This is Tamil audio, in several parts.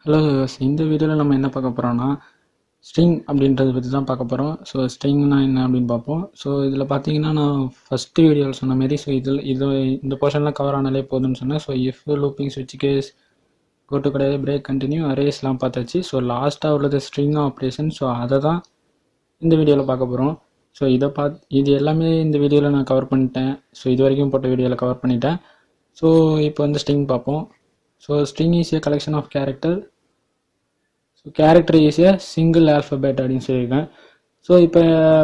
ஹலோ இந்த வீடியோவில் நம்ம என்ன பார்க்க போகிறோம்னா ஸ்ட்ரிங் அப்படின்றத பற்றி தான் பார்க்க போகிறோம். ஸோ ஸ்ட்ரிங்னா என்ன அப்படின்னு பார்ப்போம். ஸோ இதில் பார்த்தீங்கன்னா நான் ஃபஸ்ட்டு வீடியோவில் சொன்ன மாரி இந்த போர்ஷன்லாம் கவர் ஆனாலே போதும்னு சொன்னேன். ஸோ இஃப் லூப்பிங் ஸ்விட்ச் கேஸ் கோட்டு கிடையாது பிரேக் கண்டினியூ அரேஸ்லாம் பார்த்தாச்சு. ஸோ லாஸ்ட்டாக உள்ளது ஸ்ட்ரிங் ஆப்ரேஷன். ஸோ அதை தான் இந்த வீடியோவில் பார்க்க போகிறோம். ஸோ இது எல்லாமே இந்த வீடியோவில் நான் கவர் பண்ணிட்டேன். ஸோ இது வரைக்கும் போட்ட வீடியோவில் கவர் பண்ணிட்டேன். ஸோ இப்போ வந்து ஸ்ட்ரிங் பார்ப்போம். So string is a collection of character. So character is a single alphabet அப்படின்னு சொல்லியிருக்கேன். ஸோ இப்போ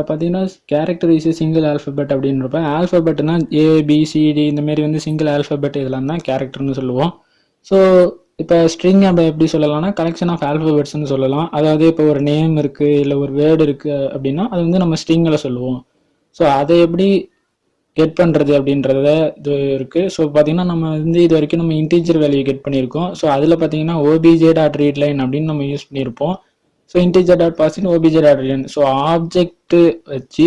பார்த்தீங்கன்னா character is a single alphabet அப்படின்றப்ப ஆல்ஃபபெட்னா ஏபிசிடி இந்தமாரி வந்து சிங்கிள் ஆல்ஃபபெட் இதெல்லாம் தான் கேரக்டர்னு சொல்லுவோம். ஸோ இப்போ ஸ்ட்ரிங் நம்ம எப்படி சொல்லலாம்னா கலெக்ஷன் ஆஃப் ஆல்ஃபபெட்ஸ்னு சொல்லலாம். அதாவது இப்போ ஒரு நேம் இருக்குது இல்லை ஒரு வேர்டு இருக்குது அப்படின்னா அது வந்து நம்ம ஸ்ட்ரிங்கில் சொல்லுவோம். ஸோ அதை எப்படி கெட் பண்ணுறது அப்படின்றத இது இருக்குது. ஸோ பார்த்தீங்கன்னா நம்ம வந்து இது வரைக்கும் நம்ம இன்டீஜர் வேல்யூ கெட் பண்ணியிருக்கோம். ஸோ அதில் பார்த்தீங்கன்னா obj.readline அப்படின்னு நம்ம யூஸ் பண்ணியிருப்போம். So integer.passing obj.readline. So object வச்சு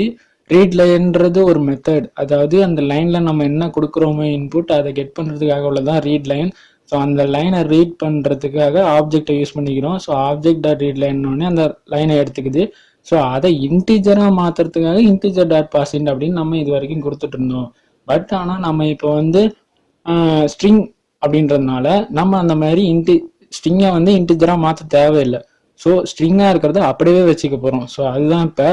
ரீட் லைன்றது ஒரு மெத்தட். அதாவது அந்த லைனில் நம்ம என்ன கொடுக்குறோமோ இன்புட் அதை கெட் பண்ணுறதுக்காக உள்ளதான் ரீட் லைன். ஸோ அந்த லைனை ரீட் பண்ணுறதுக்காக ஆப்ஜெக்டை யூஸ் பண்ணிக்கிறோம். ஸோ ஆப்ஜெக்ட்.readline அந்த லைனை எடுத்துக்குது. ஸோ அதை இன்டீஜராக மாற்றுறதுக்காக integer.passing அப்படின்னு நம்ம இது வரைக்கும் கொடுத்துட்டு இருந்தோம். பட் ஆனால் நம்ம இப்போ வந்து ஸ்ட்ரிங் அப்படின்றதுனால நம்ம அந்த மாதிரி ஸ்ட்ரிங்கை வந்து இன்டீஜராக மாற்ற தேவையில்லை. ஸோ ஸ்ட்ரிங்காக இருக்கிறத அப்படியே வச்சுக்க போகிறோம். ஸோ அதுதான் இப்போ.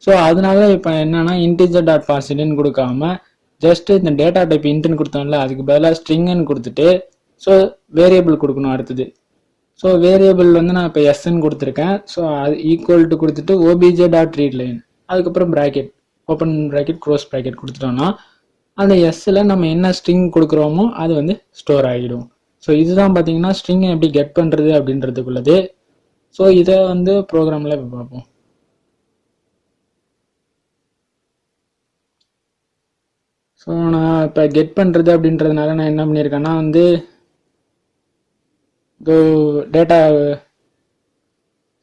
ஸோ அதனால இப்போ என்னன்னா integer.passing கொடுக்காம ஜஸ்ட் இந்த டேட்டா டைப் இன்ட்னு கொடுத்தோம்ல அதுக்கு பதிலாக ஸ்ட்ரிங்குன்னு கொடுத்துட்டு ஸோ வேரியபிள் கொடுக்கணும் அடுத்தது. ஸோ வேரியபிள் வந்து நான் இப்போ எஸ்ன்னு கொடுத்துருக்கேன். ஸோ அது ஈக்குவல் டு கொடுத்துட்டு obj.readline அதுக்கப்புறம் bracket open bracket close bracket கொடுத்துட்டோம்னா அந்த எஸ்ஸில் நம்ம என்ன ஸ்ட்ரிங் கொடுக்குறோமோ அது வந்து ஸ்டோர் ஆகிடும். ஸோ இதுதான் பார்த்தீங்கன்னா ஸ்ட்ரிங்கை எப்படி கெட் பண்ணுறது அப்படின்றதுக்குள்ளது. ஸோ இதை வந்து ப்ரோக்ராமில் இப்போ பார்ப்போம். ஸோ நான் இப்போ கெட் பண்ணுறது அப்படின்றதுனால நான் என்ன பண்ணியிருக்கேன்னா வந்து டேட்டா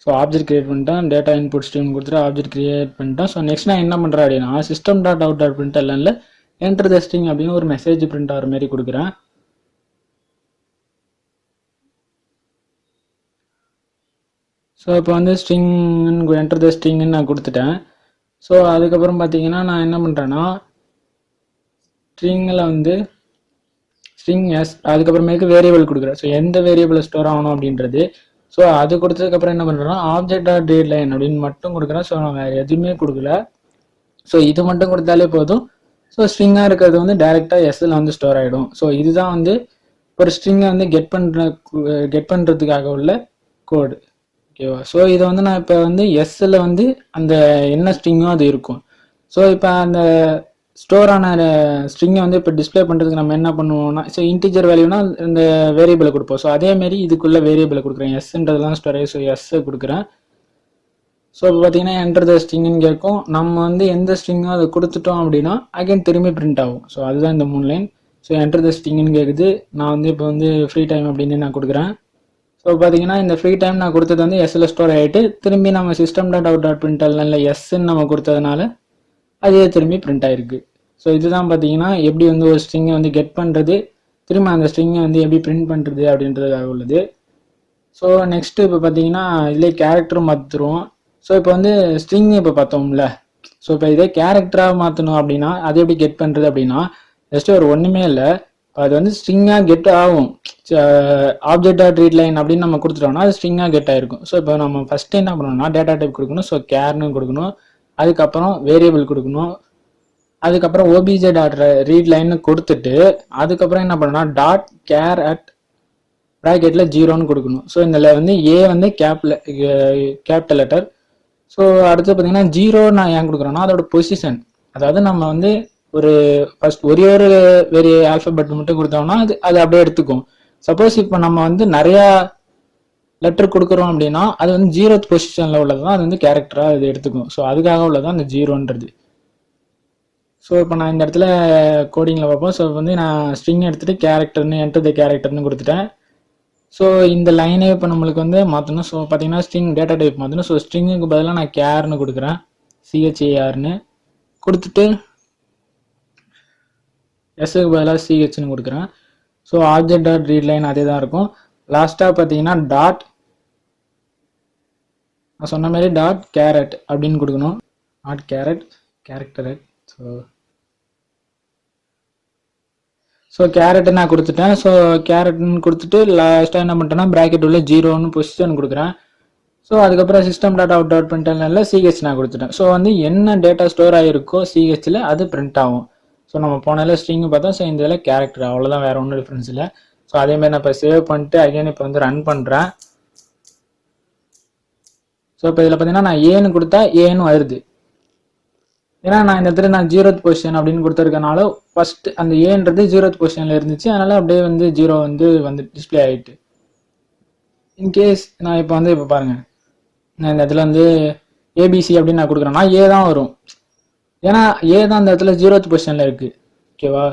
ஸோ ஆப்ஜெக்ட் கிரியேட் பண்ணிட்டேன். டேட்டா இன்புட் ஸ்ட்ரீம் கொடுத்துட்டு ஆப்ஜெக்ட் கிரியேட் பண்ணிட்டேன். ஸோ நெக்ஸ்ட் நான் என்ன பண்ணுறேன் அப்படின்னா system.out.println என்டர் த ஸ்ட்ரிங் அப்படின்னு ஒரு மெசேஜ் பிரிண்ட் ஆகிற மாதிரி கொடுக்குறேன். ஸோ இப்போ வந்து ஸ்ட்ரிங் என்டர் த ஸ்ட்ரிங்னு நான் கொடுத்துட்டேன். ஸோ அதுக்கப்புறம் பார்த்தீங்கன்னா நான் என்ன பண்ணுறேன்னா ஸ்ட்ரிங்கில் வந்து ஸ்ட்ரிங் எஸ் அதுக்கப்புறமேக்கு வேரியபிள் கொடுக்குறேன். ஸோ எந்த வேரியபிள் ஸ்டோர் ஆகணும் அப்படின்றது. ஸோ அது கொடுத்ததுக்கப்புறம் என்ன பண்ணுறேன்னா ஆப்ஜெக்ட்.readline அப்படின்னு மட்டும் கொடுக்குறேன். ஸோ நான் வேறு எதுவுமே கொடுக்கல. ஸோ இது மட்டும் கொடுத்தாலே போதும். ஸோ ஸ்ட்ரிங்காக இருக்கிறது வந்து டைரெக்டாக எஸ்ஸில் வந்து ஸ்டோர் ஆகிடும். ஸோ இதுதான் வந்து ஒரு ஸ்ட்ரிங்கை வந்து கெட் பண்ணுறதுக்காக உள்ள கோடு. ஓகேவா? ஸோ இதை வந்து நான் இப்போ வந்து எஸ்ஸில் வந்து அந்த என்ன ஸ்ட்ரிங்கோ அது இருக்கும். ஸோ இப்போ அந்த ஸ்டோர் ஆன ஸ்ட்ரிங்கை வந்து இப்போ டிஸ்பிளே பண்ணுறதுக்கு நம்ம என்ன பண்ணுவோம்னா ஸோ இன்டீஜர் வேல்யூனா இந்த வேரியபிளை கொடுப்போம். ஸோ அதேமாரி இதுக்குள்ளே வேரியபிளை கொடுக்குறேன். எஸ்ன்றதுலாம் ஸ்டோரேஜ். ஸோ எஸ்ஸை கொடுக்குறேன். ஸோ இப்போ பார்த்தீங்கன்னா என்டர் த ஸ்ட்ரிங்னு கேட்கும். நம்ம வந்து எந்த ஸ்ட்ரிங்கோ அதை கொடுத்துட்டோம் அப்படின்னா அகைன் திரும்பி பிரிண்ட் ஆகும். ஸோ அதுதான் இந்த 3 லைன். ஸோ என்டர் த ஸ்ட்ரிங்னு கேட்குது. நான் வந்து இப்போ வந்து ஃப்ரீ டைம் அப்படின்னு நான் கொடுக்குறேன். ஸோ பார்த்தீங்கன்னா இந்த ஃப்ரீ டைம் நான் கொடுத்தது வந்து எஸ்ஸில் ஸ்டோர் ஆகிட்டு திரும்பி நம்ம system.out.println எஸ்ன்னு நம்ம கொடுத்ததுனால அதே திரும்பி பிரிண்ட் ஆகிருக்கு. ஸோ இதுதான் பார்த்தீங்கன்னா எப்படி வந்து ஒரு ஸ்ட்ரிங்கை வந்து கெட் பண்ணுறது, திரும்ப அந்த ஸ்ட்ரிங்கை வந்து எப்படி பிரிண்ட் பண்ணுறது அப்படின்றதுக்காக உள்ளது. ஸோ நெக்ஸ்ட்டு இப்போ பார்த்தீங்கன்னா இதிலே கேரக்டரும் மாற்றுருவோம். ஸோ இப்போ வந்து ஸ்ட்ரிங் இப்போ பார்த்தோம்ல. ஸோ இப்போ இதே கேரக்டராக மாற்றணும் அப்படின்னா அது எப்படி கெட் பண்ணுறது அப்படின்னா ஜஸ்ட் ஒரு ஒன்றுமே இல்லை. அது வந்து ஸ்ட்ரிங்காக கெட் ஆகும். ஆப்ஜெக்ட்.readline அப்படின்னு நம்ம கொடுத்துட்டோம்னா அது ஸ்ட்ரிங்காக கெட் ஆகிருக்கும். ஸோ இப்போ நம்ம ஃபஸ்ட்டு என்ன பண்ணணும்னா டேட்டா டைப் கொடுக்கணும். ஸோ கேர்னு கொடுக்கணும். அதுக்கப்புறம் வேரியபிள் கொடுக்கணும். அதுக்கப்புறம் obj.readline கொடுத்துட்டு அதுக்கப்புறம் என்ன பண்ணணும்னா .char at ப்ராக்கெட்டில் 0ன்னு கொடுக்கணும். ஸோ இந்த வந்து ஏ வந்து கேபிட்டல் லெட்டர். ஸோ அடுத்து பார்த்தீங்கன்னா 0 நான் ஏன் கொடுக்குறேன்னா அதோட பொசிஷன். அதாவது நம்ம வந்து ஒரு ஃபர்ஸ்ட் ஒரே ஒரு ஆல்ஃபபெட் மட்டும் கொடுத்தோம்னா அது அப்படியே எடுத்துக்கும். சப்போஸ் இப்போ நம்ம வந்து நிறையா லெட்டர் கொடுக்குறோம் அப்படின்னா அது வந்து 0th பொசிஷனில் உள்ளதான் அது வந்து கேரக்டராக அது எடுத்துக்கும். ஸோ அதுக்காக உள்ளதான் அந்த 0ன்றது. ஸோ இப்போ நான் இந்த இடத்துல கோடிங்கில் பார்ப்போம். ஸோ வந்து நான் ஸ்ட்ரிங் எடுத்துகிட்டு கேரக்டர்னு என்டர் த கேரக்டர்னு கொடுத்துட்டேன். ஸோ இந்த லைனே இப்போ நம்மளுக்கு வந்து மாற்றணும். ஸோ பார்த்தீங்கன்னா ஸ்ட்ரிங் டேட்டா டைப் மாற்றணும். ஸோ ஸ்ட்ரிங்குக்கு பதிலாக நான் கேர்னு கொடுக்குறேன். CHARனு கொடுத்துட்டு எஸ்ஸுக்கு பதிலாக CHன்னு கொடுக்குறேன். ஸோ ஆப்ஜெக்ட்.readline அதே தான் இருக்கும். லாஸ்ட்டாக பார்த்தீங்கன்னா நான் சொன்ன மாதிரி டாட் கேரட் அப்படின்னு கொடுக்கணும். Not carrot, character. So carrot நான் கொடுத்துட்டேன். ஸோ கேரட்னு கொடுத்துட்டு லாஸ்ட்டாக என்ன பண்ணிட்டேன்னா ப்ராக்கெட் உள்ள 0ன்னு பொசிஷன் கொடுக்குறேன். ஸோ அதுக்கப்புறம் சிஸ்டம் டாட் அவுட் டாட் பிரிண்டல்ல சிஹெச் நான் கொடுத்துட்டேன். ஸோ வந்து என்ன டேட்டா ஸ்டோர் ஆகிருக்கோ சிஹெச்சில் அது பிரிண்ட் ஆகும். ஸோ நம்ம போனால ஸ்ட்ரிங்கு பார்த்தா, ஸோ இந்த இதில் கேரக்டர், அவ்வளோதான், வேறு ஒன்றும் டிஃப்ரென்ஸ் இல்லை. ஸோ அதேமாதிரி நான் இப்போ சேவ் பண்ணிட்டு அகைன் இப்போ வந்து ரன் பண்ணுறேன். ஸோ இப்போ இதில் பார்த்தீங்கன்னா நான் ஏன்னு கொடுத்தா ஏன்னு வருது. ஏன்னா நான் இந்த இடத்துல நான் 0th பொசிஷன் அப்படின்னு கொடுத்துருக்கனால ஃபர்ஸ்ட் அந்த ஏன்றது 0th பொசிஷனில் இருந்துச்சு. அதனால அப்படியே வந்து 0 வந்து டிஸ்பிளே ஆகிட்டு. இன்கேஸ் நான் இப்போ வந்து இப்போ பாருங்கள், நான் இந்த இடத்துல வந்து ஏபிசி அப்படின்னு நான் கொடுக்குறேன்னா ஏ தான் வரும். ஏன்னா ஏ தான் அந்த இடத்துல 0th பொசிஷனில் இருக்குது. ஓகேவா?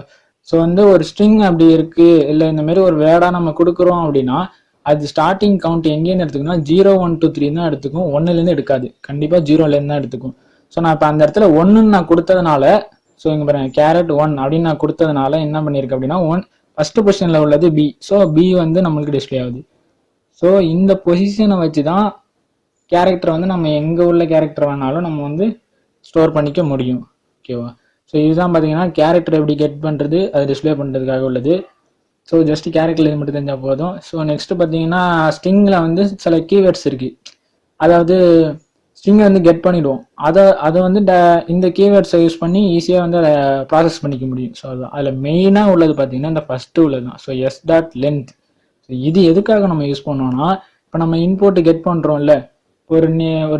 ஸோ வந்து ஒரு ஸ்ட்ரிங் அப்படி இருக்குது, இல்லை இந்த மாதிரி ஒரு வேர்டாக நம்ம கொடுக்குறோம் அப்படின்னா அது ஸ்டார்டிங் கவுண்ட் எங்கேருந்து எடுத்துக்கணும்னா 0 1 2 3 தான் எடுத்துக்கும், 1லேருந்து எடுக்காது. கண்டிப்பாக 0லேருந்து தான் எடுத்துக்கும். ஸோ நான் இப்போ அந்த இடத்துல 1ன்னு நான் கொடுத்ததுனால, ஸோ இங்கே பாருங்க கேரட் 1 அப்படின்னு நான் கொடுத்ததுனால என்ன பண்ணியிருக்கேன் அப்படின்னா ஃபர்ஸ்ட் பொசிஷனில் உள்ளது பி. ஸோ பி வந்து நம்மளுக்கு டிஸ்பிளே ஆகுது. ஸோ இந்த பொசிஷனை வச்சு தான் கேரக்டர் வந்து நம்ம எங்கே உள்ள கேரக்டர் வேணாலும் நம்ம வந்து ஸ்டோர் பண்ணிக்க முடியும். ஓகேவா? ஸோ இதுதான் பார்த்தீங்கன்னா கேரக்டர் எப்படி கெட் பண்ணுறது, அது டிஸ்பிளே பண்ணுறதுக்காக உள்ளது. ஸோ ஜஸ்ட் கேரக்டர் இது மட்டும் தெரிஞ்சால் போதும். ஸோ நெக்ஸ்ட் பார்த்தீங்கன்னா ஸ்ட்ரிங்கில் வந்து சில கீவேர்ட்ஸ் இருக்குது. அதாவது ஸ்ட்ரிங்கை வந்து கெட் பண்ணிவிடுவோம். அதை வந்து இந்த கீவேர்ட்ஸை யூஸ் பண்ணி ஈஸியாக வந்து அதை ப்ராசஸ் பண்ணிக்க முடியும். ஸோ அதில் மெயினாக உள்ளது பார்த்தீங்கன்னா இந்த ஃபஸ்ட்டு உள்ளது தான். So S dot length. So இது எதுக்காக நம்ம யூஸ் பண்ணோம்னா, இப்போ நம்ம இன்போர்ட் கெட் பண்ணுறோம்ல, ஒரு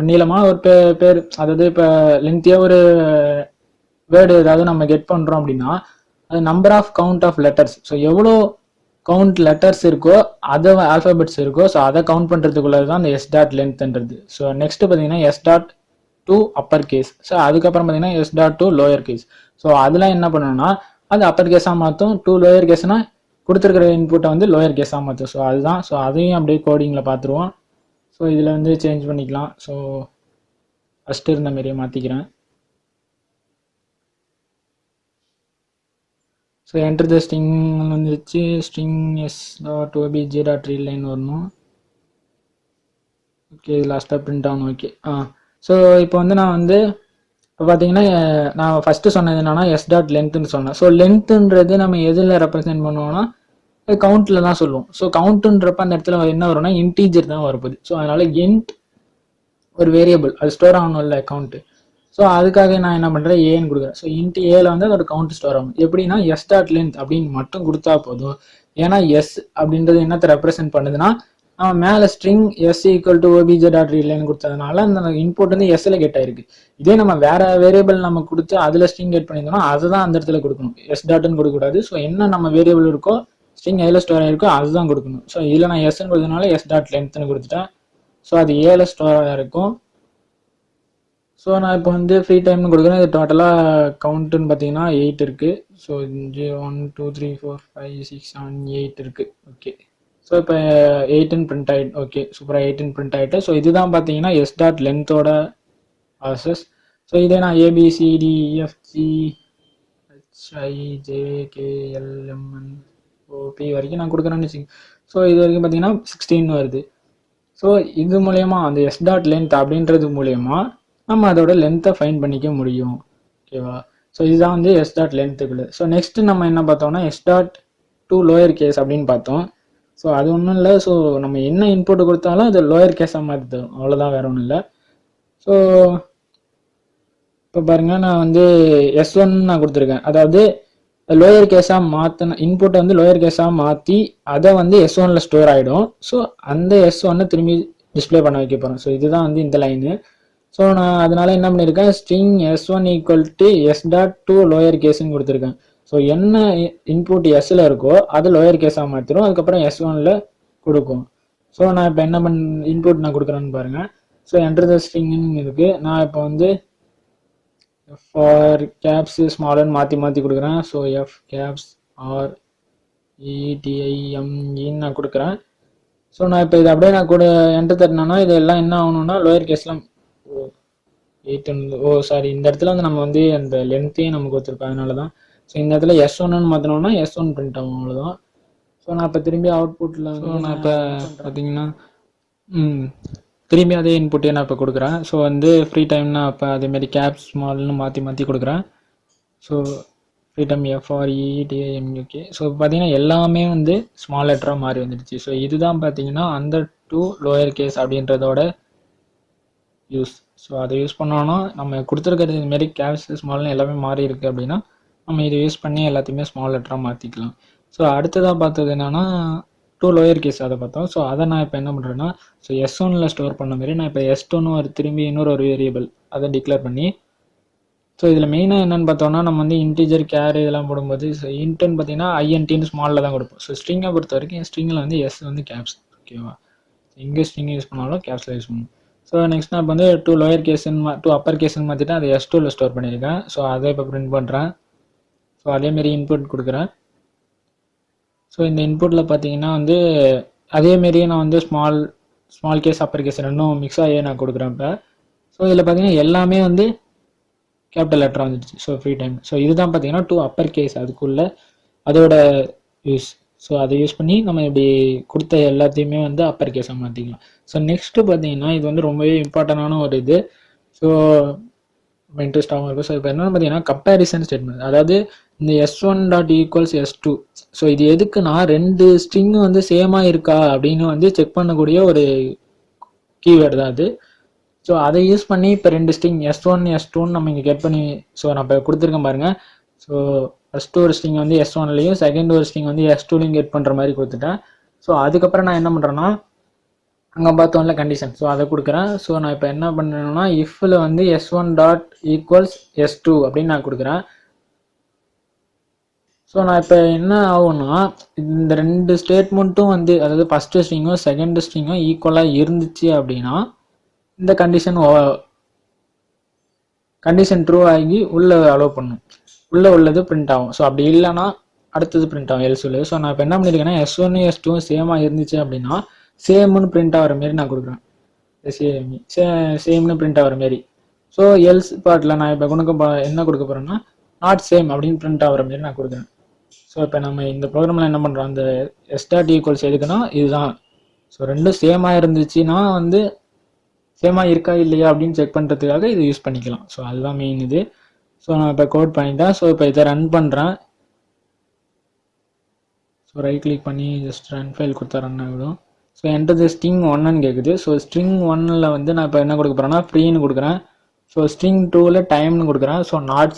நீளமாக ஒரு பேர், அதாவது இப்போ லென்த்தியாக ஒரு வேர்டு ஏதாவது நம்ம கெட் பண்ணுறோம் அப்படின்னா அது number of count of letters. So எவ்வளோ கவுண்ட் லெட்டர்ஸ் இருக்கோ, அதை ஆல்ஃபபெட்ஸ் இருக்கோ, ஸோ அதை கவுண்ட் பண்ணுறதுக்குள்ளது தான் இந்த எஸ் டாட் லென்த்ன்றது. ஸோ நெக்ஸ்ட் பார்த்தீங்கன்னா S dot to upper case. So அதுக்கப்புறம் பார்த்தீங்கன்னா S dot to lower case. So அதெல்லாம் என்ன பண்ணணும்னா அது அப்பர் கேஸாக மாற்றும், டூ லோயர் கேஸ்னா கொடுத்துருக்கிற இன்புட்டை வந்து லோயர் கேஸாக மாற்றும். ஸோ அதுதான். ஸோ அதையும் அப்படியே கோடிங்கில் பார்த்துருவோம். ஸோ இதில் வந்து சேஞ்ச் பண்ணிக்கலாம். ஸோ ஃபஸ்ட்டு இருந்த மாரியே மாற்றிக்கிறேன். ஸோ என்டர் த ஸ்ட்ரிங் வந்துருச்சு. String S dot OBJ dot read line வரணும். ஓகே, இது லாஸ்ட்டாக பிரிண்ட் ஆகணும். ஓகே. ஸோ இப்போ வந்து நான் வந்து இப்போ பார்த்தீங்கன்னா நான் ஃபஸ்ட்டு சொன்னது என்னன்னா எஸ் டாட் லென்த்துன்னு சொன்னேன். ஸோ லென்த்துன்றது நம்ம எதில் ரெப்ரசென்ட் பண்ணுவோம்னா கவுண்ட்டில் தான் சொல்லுவோம். ஸோ கவுண்ட்டுன்றப்ப அந்த இடத்துல என்ன வரும்னா இன்டீஜர் தான் வரப்போகுது. ஸோ அதனால இன்ட் ஒரு வேரியபிள், அது ஸ்டோர் ஆகணும்ல கவுண்ட்டு. ஸோ அதுக்காக நான் என்ன பண்ணுறேன், ஏன்னு கொடுக்குறேன். ஸோ இன்ட்டு ஏல வந்து அதோட கவுண்ட் ஸ்டோர் ஆகும். எப்படின்னா எஸ் டாட் லென்த் அப்படின்னு மட்டும் கொடுத்தா போதும். ஏன்னா எஸ் அப்படின்றது என்னத்தை ரெப்ரசென்ட் பண்ணுதுன்னா, நம்ம மேலே string S equal to OBJ dot read line கொடுத்ததுனால அந்த இன்புட் வந்து எஸ்ல கெட் ஆயிருக்கு. இதே நம்ம வேற வேரியபிள் நம்ம கொடுத்து அதில் ஸ்ட்ரிங் கெட் பண்ணியிருந்தோம்னா அதுதான் அந்த இடத்துல கொடுக்கணும், எஸ் டாட்னு கொடுக்கக்கூடாது. ஸோ என்ன நம்ம வேரியபிள் இருக்கோ, ஸ்ட்ரிங் எதில் ஸ்டோர் ஆயிருக்கோ அதுதான் கொடுக்கணும். ஸோ இதில் நான் எஸ்ன்னு கொடுத்ததுனால எஸ் டாட் லென்த்னு கொடுத்துட்டேன். ஸோ அது ஏல ஸ்டோர் இருக்கும். ஸோ நான் இப்போ வந்து ஃப்ரீ டைம்னு கொடுக்குறேன். இது டோட்டலாக கவுண்ட்டுன்னு பார்த்தீங்கன்னா 8 இருக்குது. ஸோ 1 2 3 4 5 6 7 8 இருக்குது. ஓகே. ஸோ இப்போ 8ன்னு பிரிண்ட் ஆகிட்டு. ஓகே, சூப்பராக 8ன்னு பிரிண்ட் ஆகிட்டு. ஸோ இதுதான் பார்த்தீங்கன்னா எஸ் டாட் லென்த்தோட ப்ராசஸ். ஸோ இதே நான் ஏபிசிடிஎஃப்ஜி HIJKLMN OP வரைக்கும் நான் கொடுக்குறேன்னு வச்சுக்கோங்க. ஸோ இது வரைக்கும் பார்த்தீங்கன்னா 16 வருது. ஸோ இது மூலயமா அந்த எஸ் டாட் லென்த் அப்படின்றது மூலயமா நம்ம அதோட லென்த்தை ஃபைன் பண்ணிக்க முடியும். ஓகேவா? ஸோ இதுதான் வந்து எஸ் டாட் லென்த்துக்குள்ள. ஸோ நெக்ஸ்ட் நம்ம என்ன பார்த்தோம்னா S dot to lower case அப்படின்னு பார்த்தோம். ஸோ அது ஒன்றும் இல்லை. ஸோ நம்ம என்ன இன்புட் கொடுத்தாலும் அது லோயர் கேஸாக மாற்றி தரும், அவ்வளோதான், வேற ஒன்றும் இல்லை. ஸோ இப்போ பாருங்கள், நான் வந்து S1 நான் கொடுத்துருக்கேன். அதாவது லோயர் கேஸாக மாற்றின இன்புட்டை வந்து லோயர் கேஸாக மாற்றி அதை வந்து S1ல் ஸ்டோர் ஆகிடும். ஸோ அந்த S1 திரும்பி டிஸ்பிளே பண்ண வைக்க போகிறோம். ஸோ இதுதான் வந்து இந்த லைனு. ஸோ நான் அதனால என்ன பண்ணியிருக்கேன், string S1 equal to S dot to lower கேஸ்ன்னு கொடுத்துருக்கேன். ஸோ என்ன இன்புட் எஸ்ல இருக்கோ அது லோயர் கேஸாக மாற்றிடும், அதுக்கப்புறம் S1ல் கொடுக்கும். ஸோ நான் இப்போ என்ன இன்புட் நான் கொடுக்குறேன்னு பாருங்கள். ஸோ என்டர் த ஸ்ட்ரிங்னு இருக்குது. நான் இப்போ வந்து ஃபார் கேப்ஸ் ஸ்மாலர்னு மாற்றி கொடுக்குறேன். ஸோ எஃப் கேப்ஸ் ஆர் ETIMEன்னு நான் கொடுக்குறேன். ஸோ நான் இப்போ இது அப்படியே நான் கூட என்டர் தட்டினேன்னா இது எல்லாம் என்ன ஆகணும்னா லோயர் கேஸ்லாம் 8 சாரி, இந்த இடத்துல வந்து நம்ம வந்து அந்த லென்த்தையும் நம்ம கொடுத்துருக்கோம், அதனால தான். ஸோ இந்த இடத்துல S1ன்னு மாற்றினோம்னா S1 பிரிண்ட் ஆகும், அவ்வளோதான். ஸோ நான் இப்போ திரும்பி அவுட்புட்டில் வந்து நான் இப்போ பார்த்தீங்கன்னா திரும்பி அதே இன்புட்டே நான் இப்போ கொடுக்குறேன். ஸோ வந்து ஃப்ரீ டைம்னா அப்போ அதேமாரி கேப் ஸ்மால்னு மாற்றி கொடுக்குறேன். So freedom FREETIMUK. ஸோ பார்த்தீங்கன்னா எல்லாமே வந்து ஸ்மால் லெட்டராக மாறி வந்துடுச்சு. ஸோ இதுதான் பார்த்தீங்கன்னா அந்த டூ லோயர் கேஸ் அப்படின்றதோட யூஸ். ஸோ அதை யூஸ் பண்ணோன்னா நம்ம கொடுத்துருக்கிறது இதுமாரி கேப்ஸ் ஸ்மால்னு எல்லாமே மாறி இருக்குது அப்படின்னா நம்ம இதை யூஸ் பண்ணி எல்லாத்தையுமே ஸ்மால் லெட்டராக மாற்றிக்கலாம். ஸோ அடுத்ததாக பார்த்தது என்னென்னா டூ லோயர் கேஸ் அதை பார்த்தோம். ஸோ அதை நான் இப்போ என்ன பண்ணுறேன்னா ஸோ S1ல் ஸ்டோர் பண்ண மாதிரி நான் இப்போ S2ன்னு ஒரு திரும்பி இன்னொரு வேரியபிள் அதை டிக்ளேர் பண்ணி ஸோ இதில் மெயினாக என்னென்னு பார்த்தோம்னா நம்ம வந்து இன்டீஜர் கேர் இதெல்லாம் போடும்போது ஸோ இன்ட்டுன்னு பார்த்தீங்கன்னா INTன்னு ஸ்மாலில் தான் கொடுப்போம். ஸோ ஸ்ட்ரிங்கை பொறுத்த வரைக்கும் ஸ்ட்ரிங்கில் வந்து S வந்து கேப்ஸ். ஓகேவா, எங்கே ஸ்ட்ரிங் யூஸ் பண்ணாலும் கேப்ஸில் யூஸ் பண்ணணும். ஸோ நெக்ஸ்ட் நான் இப்போ வந்து டூ லோயர் கேஸ்ன்னு டூ அப்பர் கேஸ்ன்னு மாற்றிட்டு அதை S2ல் ஸ்டோர் பண்ணியிருக்கேன். ஸோ அதை இப்போ பிரிண்ட் பண்ணுறேன். ஸோ அதேமாரி இன்புட் கொடுக்குறேன். ஸோ இந்த இன்புட்டில் பார்த்தீங்கன்னா வந்து அதேமாரியே நான் வந்து ஸ்மால் கேஸ் அப்பர் கேஸ் ரெண்டும் மிக்ஸ் ஆகியே நான் கொடுக்குறேன் இப்போ. ஸோ இதில் பார்த்தீங்கன்னா எல்லாமே வந்து கேபிட்டல் லெட்டராக வந்துடுச்சு. So free time. ஸோ இதுதான் பார்த்தீங்கன்னா டூ அப்பர் கேஸ் அதுக்குள்ள அதோட யூஸ். ஸோ அதை யூஸ் பண்ணி நம்ம இப்படி கொடுத்த எல்லாத்தையுமே வந்து அப்பர் கேஸாக மாற்றிக்கலாம். ஸோ நெக்ஸ்ட்டு பார்த்தீங்கன்னா இது வந்து ரொம்பவே இம்பார்ட்டண்டான ஒரு இது. ஸோ ரொம்ப இன்ட்ரெஸ்டாகவும் இருக்கும். ஸோ இப்போ என்னென்னு பார்த்தீங்கன்னா கம்பேரிசன் ஸ்டேட்மெண்ட். அதாவது இந்த S1 dot equals S2. So இது எதுக்குன்னா ரெண்டு ஸ்ட்ரிங்கு வந்து சேமாக இருக்கா அப்படின்னு வந்து செக் பண்ணக்கூடிய ஒரு கீவேர்டு தான் அது. ஸோ அதை யூஸ் பண்ணி இப்போ ரெண்டு ஸ்ட்ரிங் S1 S2ன்னு நம்ம இங்கே கெட் பண்ணி ஸோ நான் இப்போ கொடுத்துருக்கேன் பாருங்கள். ஸோ ஃபஸ்ட்டு ஒரு ஸ்ட்ரிங் வந்து S1லையும் செகண்ட் ஒரு ஸ்ட்ரிங் வந்து S2லையும் கெட் பண்ணுற மாதிரி கொடுத்துட்டேன். ஸோ அதுக்கப்புறம் நான் என்ன பண்ணுறேன்னா அங்கே பார்த்தோம்ல கண்டிஷன். ஸோ அதை கொடுக்குறேன். ஸோ நான் இப்போ என்ன பண்ணுறேன்னா இஃப்பில் வந்து S1 டாட் ஈக்குவல்ஸ் S2 அப்படின்னு நான் கொடுக்குறேன். ஸோ நான் இப்போ என்ன ஆகும்னா இந்த ரெண்டு ஸ்டேட்மெண்ட்டும் வந்து அதாவது ஃபஸ்ட்டு ஸ்ட்ரிங்கும் செகண்ட் ஸ்ட்ரிங்கும் ஈக்குவலாக இருந்துச்சு அப்படின்னா இந்த கண்டிஷன் ட்ரூ ஆகி உள்ளே அலோவ் பண்ணும், உள்ளே உள்ளது பிரிண்ட் ஆகும். ஸோ அப்படி இல்லைன்னா அடுத்தது பிரிண்ட் ஆகும் எல்ஸில். ஸோ நான் இப்போ என்ன பண்ணியிருக்கேன்னா S1 S2 சேமாக இருந்துச்சு அப்படின்னா சேம்னு பிரிண்ட் ஆகிற மாரி நான் கொடுக்குறேன். சேம்னு பிரிண்ட் ஆகிற மாரி. ஸோ எல்ஸ் பார்ட்டில் நான் இப்போ என்ன கொடுக்க போகிறேன்னா நாட் சேம் அப்படின்னு பிரிண்ட் ஆகிற மாரி நான் கொடுக்குறேன். ஸோ இப்போ நம்ம இந்த ப்ரோக்ராமில் என்ன பண்ணுறோம், அந்த S டாட் ஈக்குவல்ஸ் எதுக்குன்னா இதுதான். ஸோ ரெண்டும் சேமாக இருந்துச்சுன்னா வந்து சேமாக இருக்கா இல்லையா அப்படின்னு செக் பண்ணுறதுக்காக இது யூஸ் பண்ணிக்கலாம். ஸோ அதுதான் மெயின் இது. ஸோ நான் இப்போ கோட் பண்ணிட்டேன். ஸோ இப்போ இதை ரன் பண்ணுறேன். ஸோ ரைட் கிளிக் பண்ணி ஜஸ்ட் ரன் ஃபைல் கொடுத்தா ரன் ஆகிடும். ஸோ என்கிட்ட ஸ்ட்ரிங் 1ன்னு கேட்குது. ஸோ ஸ்ட்ரிங் 1ல் வந்து நான் இப்போ என்ன கொடுக்க போகிறேன்னா ஃப்ரீன்னு கொடுக்குறேன். ஸோ ஸ்ட்ரிங் 2ல் டைம்னு கொடுக்குறேன். ஸோ நாட்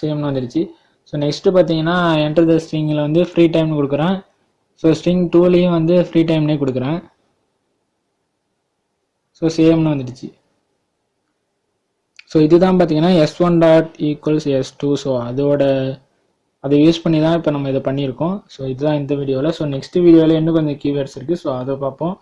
சேம்னு வந்துடுச்சு. ஸோ நெக்ஸ்ட்டு பார்த்தீங்கன்னா என்டர் த ஸ்ட்ரிங்கில் வந்து ஃப்ரீ டைம்னு கொடுக்குறேன். ஸோ ஸ்ட்ரிங் 2லேயும் வந்து ஃப்ரீ டைம்னே கொடுக்குறேன். ஸோ சேம்னு வந்துடுச்சு. ஸோ இதுதான் பார்த்தீங்கன்னா S1 dot equals S2. So அதை யூஸ் பண்ணி தான் இப்போ நம்ம இதை பண்ணியிருக்கோம். ஸோ இதுதான் இந்த வீடியோவில். ஸோ நெக்ஸ்ட் வீடியோவில் இன்னும் கொஞ்சம் கீவேர்ட்ஸ் இருக்குது. ஸோ அதை பார்ப்போம்.